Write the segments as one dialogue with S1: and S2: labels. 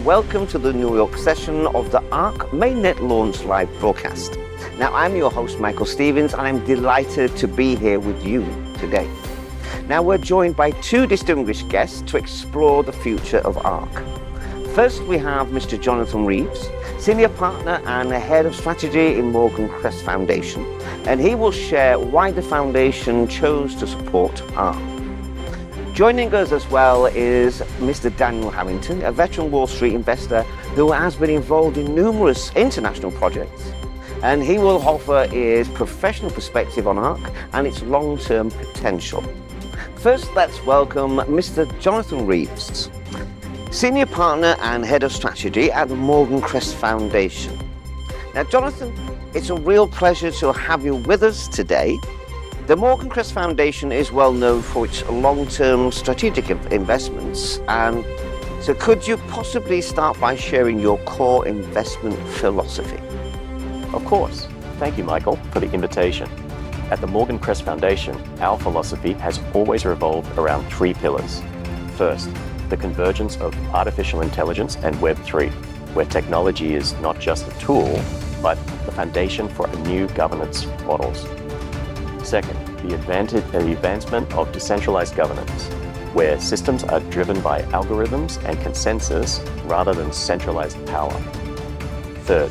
S1: and welcome to the New York session of the ARK Mainnet Launch Live broadcast. Now, I'm your host, Michael Stevens, and I'm delighted to be here with you today. Now, we're joined by two distinguished guests to explore the future of ARK. First, we have Mr. Jonathan Reeves, Senior Partner and Head of Strategy in Morgan Crest Foundation, and he will share why the foundation chose to support ARK. Joining us as well is Mr. Daniel Harrington, a veteran Wall Street investor who has been involved in numerous international projects, and he will offer his professional perspective on ARK and its long-term potential. First, let's welcome Mr. Jonathan Reeves, Senior Partner and Head of Strategy at the Morgan Crest Foundation. Now, Jonathan, it's a real pleasure to have you with us today. The Morgan Crest Foundation is well known for its long-term strategic investments, and so could you possibly start by sharing your core investment philosophy?
S2: Of course. Thank you, Michael, for the invitation. At the Morgan Crest Foundation, our philosophy has always revolved around three pillars. First, the convergence of artificial intelligence and Web3, where technology is not just a tool, but the foundation for new governance models. Second, the advancement of decentralized governance, where systems are driven by algorithms and consensus rather than centralized power. Third,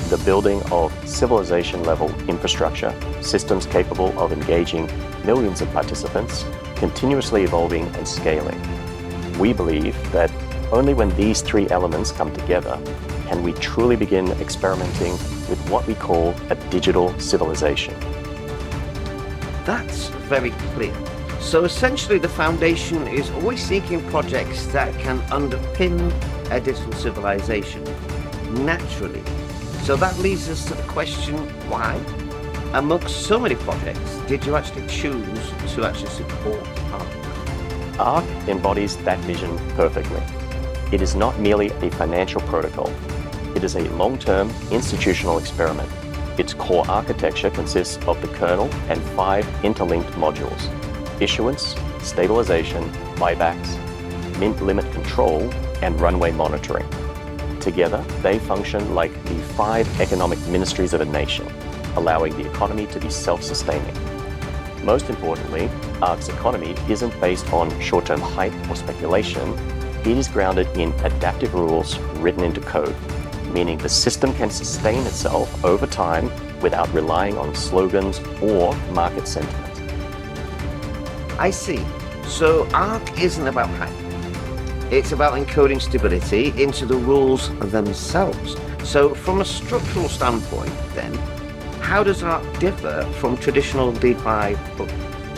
S2: the building of civilization-level infrastructure, systems capable of engaging millions of participants, continuously evolving and scaling. We believe that only when these three elements come together can we truly begin experimenting with what we call a digital civilization.
S1: That's very clear. So essentially the foundation is always seeking projects that can underpin a digital civilization naturally. So that leads us to the question, why, amongst so many projects, did you actually choose to actually support ARK?
S2: ARK embodies that vision perfectly. It is not merely a financial protocol. It is a long-term institutional experiment. Its core architecture consists of the kernel and 5 interlinked modules: issuance, stabilization, buybacks, mint limit control, and runway monitoring. Together, they function like the 5 economic ministries of a nation, allowing the economy to be self-sustaining. Most importantly, ARK's economy isn't based on short-term hype or speculation. It is grounded in adaptive rules written into code, meaning the system can sustain itself over time without relying on slogans or market sentiment.
S1: I see. So ARK isn't about hype. It's about encoding stability into the rules themselves. So from a structural standpoint, then, how does ARK differ from traditional DeFi?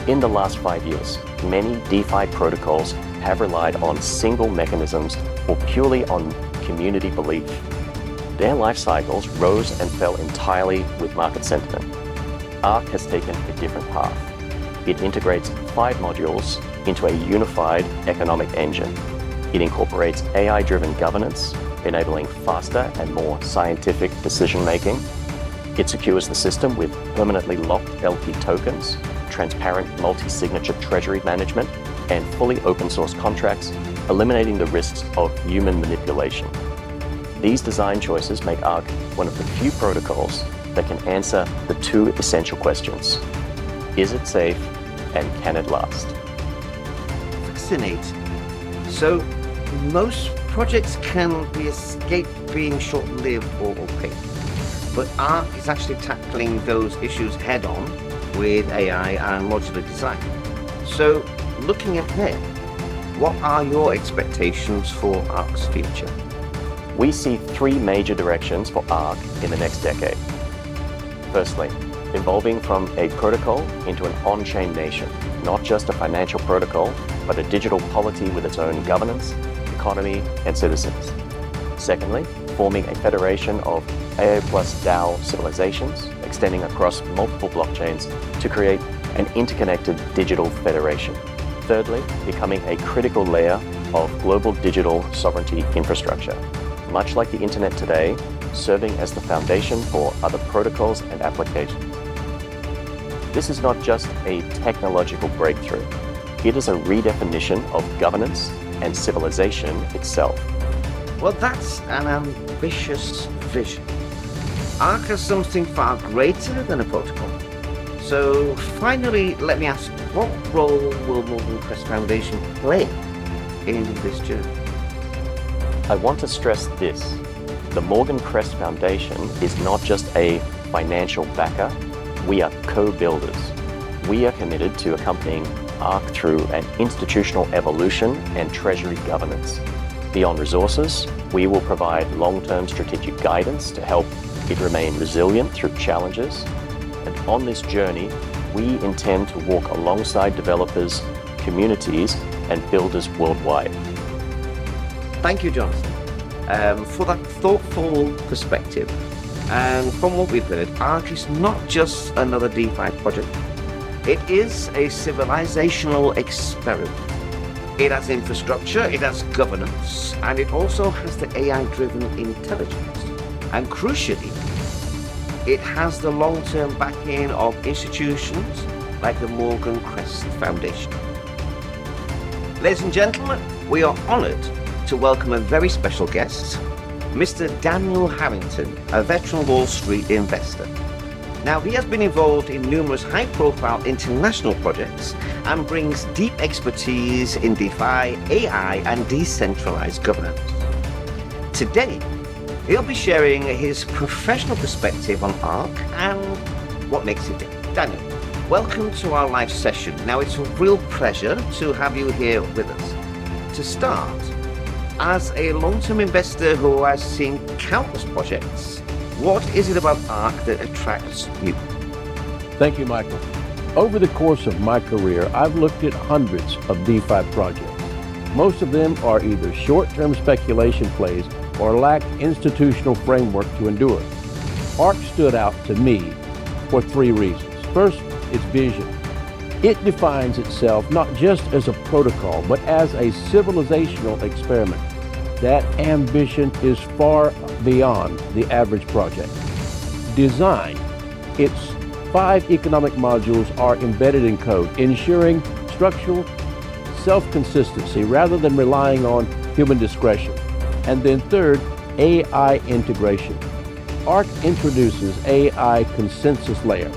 S2: In the last 5 years, many DeFi protocols have relied on single mechanisms or purely on community belief. Their life cycles rose and fell entirely with market sentiment. ARK has taken a different path. It integrates 5 modules into a unified economic engine. It incorporates AI-driven governance, enabling faster and more scientific decision-making. It secures the system with permanently locked LP tokens, transparent multi-signature treasury management, and fully open-source contracts, eliminating the risks of human manipulation. These design choices make ARK one of the few protocols that can answer the 2 essential questions. Is it safe, and can it last?
S1: Fascinating. So most projects can be escaped being short-lived or opaque, but ARK is actually tackling those issues head-on with AI and modular design. So looking ahead, what are your expectations for ARK's future?
S2: We see 3 major directions for ARK in the next decade. Firstly, evolving from a protocol into an on-chain nation, not just a financial protocol, but a digital polity with its own governance, economy, and citizens. Secondly, forming a federation of AI plus DAO civilizations, extending across multiple blockchains to create an interconnected digital federation. Thirdly, becoming a critical layer of global digital sovereignty infrastructure, much like the internet today, serving as the foundation for other protocols and applications. This is not just a technological breakthrough. It is a redefinition of governance and civilization itself.
S1: Well, that's an ambitious vision. ARK is something far greater than a protocol. So finally, let me ask, what role will Morgan Crest Foundation play in this journey?
S2: I want to stress this. The Morgan Crest Foundation is not just a financial backer, we are co-builders. We are committed to accompanying ARK through an institutional evolution and treasury governance. Beyond resources, we will provide long-term strategic guidance to help it remain resilient through challenges. And on this journey, we intend to walk alongside developers, communities, and builders worldwide.
S1: Thank you, Jonathan, for that thoughtful perspective. And from what we've heard, ARK is not just another DeFi project. It is a civilizational experiment. It has infrastructure, it has governance, and it also has the AI-driven intelligence. And crucially, it has the long-term backing of institutions like the Morgan Crest Foundation. Ladies and gentlemen, we are honored to welcome a very special guest, Mr. Daniel Harrington, a veteran Wall Street investor. Now, he has been involved in numerous high-profile international projects and brings deep expertise in DeFi, AI, and decentralized governance. Today, he'll be sharing his professional perspective on ARK and what makes it different. Daniel, welcome to our live session. Now, it's a real pleasure to have you here with us. To start, as a long-term investor who has seen countless projects, what is it about ARK that attracts you?
S3: Thank you, Michael. Over the course of my career, I've looked at hundreds of DeFi projects. Most of them are either short-term speculation plays or lack institutional framework to endure. ARK stood out to me for three reasons. First, its vision. It defines itself not just as a protocol, but as a civilizational experiment. That ambition is far beyond the average project. Design. Its 5 economic modules are embedded in code, ensuring structural self-consistency rather than relying on human discretion. And then third, AI integration. ARK introduces AI consensus layer.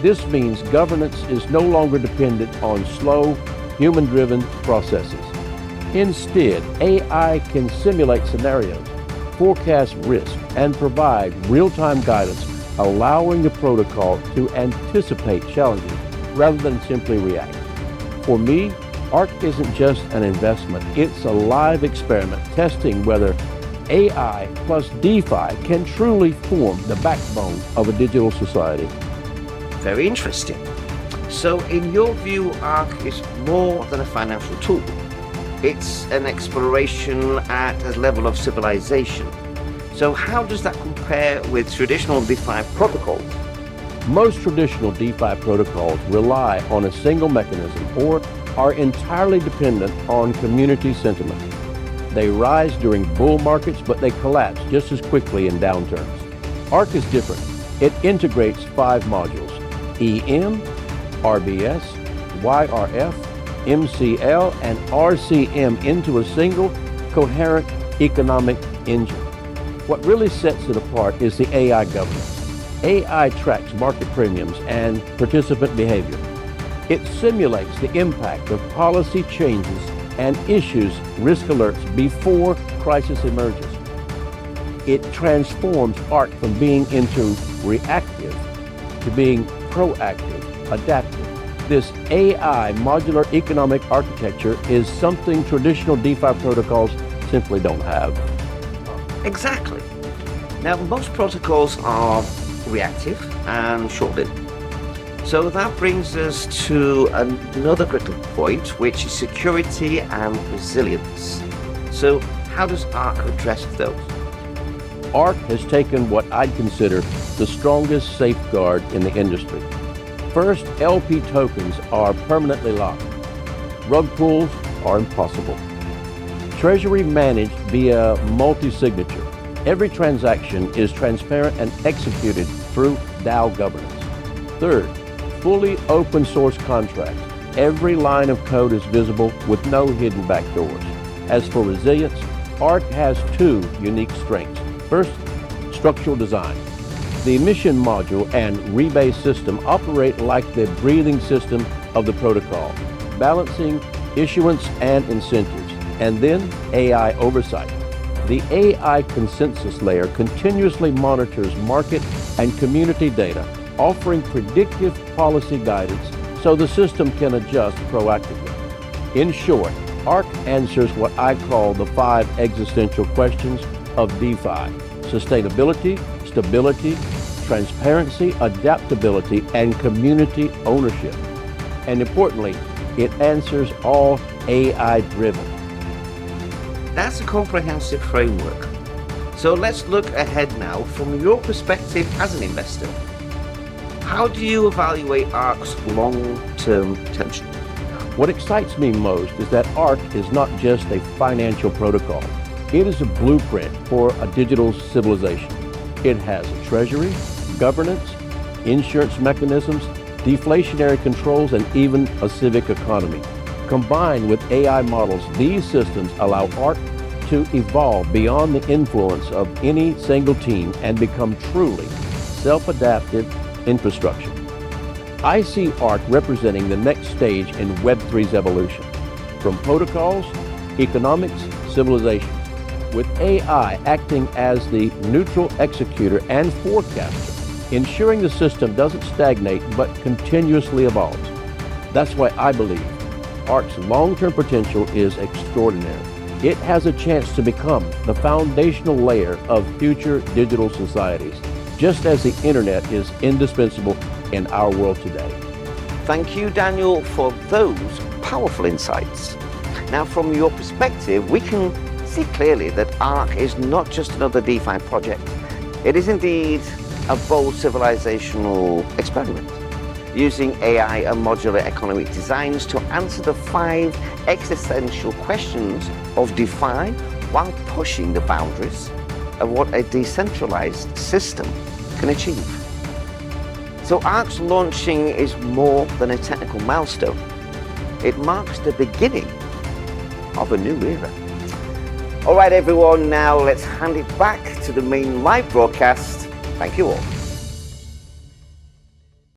S3: This means governance is no longer dependent on slow, human-driven processes. Instead, AI can simulate scenarios, forecast risk, and provide real-time guidance, allowing the protocol to anticipate challenges rather than simply react. For me, ARK isn't just an investment, it's a live experiment testing whether AI plus DeFi can truly form the backbone of a digital society.
S1: Very interesting. So in your view, ARK is more than a financial tool. It's an exploration at a level of civilization. So how does that compare with traditional DeFi protocols?
S3: Most traditional DeFi protocols rely on a single mechanism or are entirely dependent on community sentiment. They rise during bull markets, but they collapse just as quickly in downturns. ARK is different. It integrates 5 modules: EM, RBS, YRF, MCL, and RCM into a single, coherent economic engine. What really sets it apart is the AI governance. AI tracks market premiums and participant behavior. It simulates the impact of policy changes and issues risk alerts before crisis emerges. It transforms ARK from being into reactive to being proactive, adaptive. This AI modular economic architecture is something traditional DeFi protocols simply don't have.
S1: Exactly. Now, most protocols are reactive and short-lived. So that brings us to another critical point, which is security and resilience. So how does ARK address those?
S3: ARK has taken what I'd consider the strongest safeguard in the industry. First, LP tokens are permanently locked. Rug pulls are impossible. Treasury managed via multi-signature. Every transaction is transparent and executed through DAO governance. Third, fully open source contracts. Every line of code is visible with no hidden backdoors. As for resilience, ARK has two unique strengths. First, structural design. The emission module and rebase system operate like the breathing system of the protocol, balancing issuance and incentives, and then AI oversight. The AI consensus layer continuously monitors market and community data, offering predictive policy guidance so the system can adjust proactively. In short, ARK answers what I call the 5 existential questions of DeFi: sustainability, stability, transparency, adaptability, and community ownership. And importantly, it answers all AI-driven.
S1: That's a comprehensive framework. So let's look ahead now from your perspective as an investor. How do you evaluate ARK's long-term potential?
S3: What excites me most is that ARK is not just a financial protocol. It is a blueprint for a digital civilization. It has a treasury, governance, insurance mechanisms, deflationary controls, and even a civic economy. Combined with AI models, these systems allow ARK to evolve beyond the influence of any single team and become truly self-adaptive infrastructure. I see ARK representing the next stage in Web3's evolution, from protocols, economics, civilizations, with AI acting as the neutral executor and forecaster, ensuring the system doesn't stagnate but continuously evolves. That's why I believe ARK's long-term potential is extraordinary. It has a chance to become the foundational layer of future digital societies, just as the internet is indispensable in our world today.
S1: Thank you, Daniel, for those powerful insights. Now, from your perspective, we can see clearly that ARK is not just another DeFi project. It is indeed a bold civilizational experiment, using AI and modular economic designs to answer the 5 existential questions of DeFi while pushing the boundaries of what a decentralized system can achieve. So ARK's launching is more than a technical milestone. It marks the beginning of a new era. All right, everyone, now let's hand it back to the main live broadcast. Thank you all.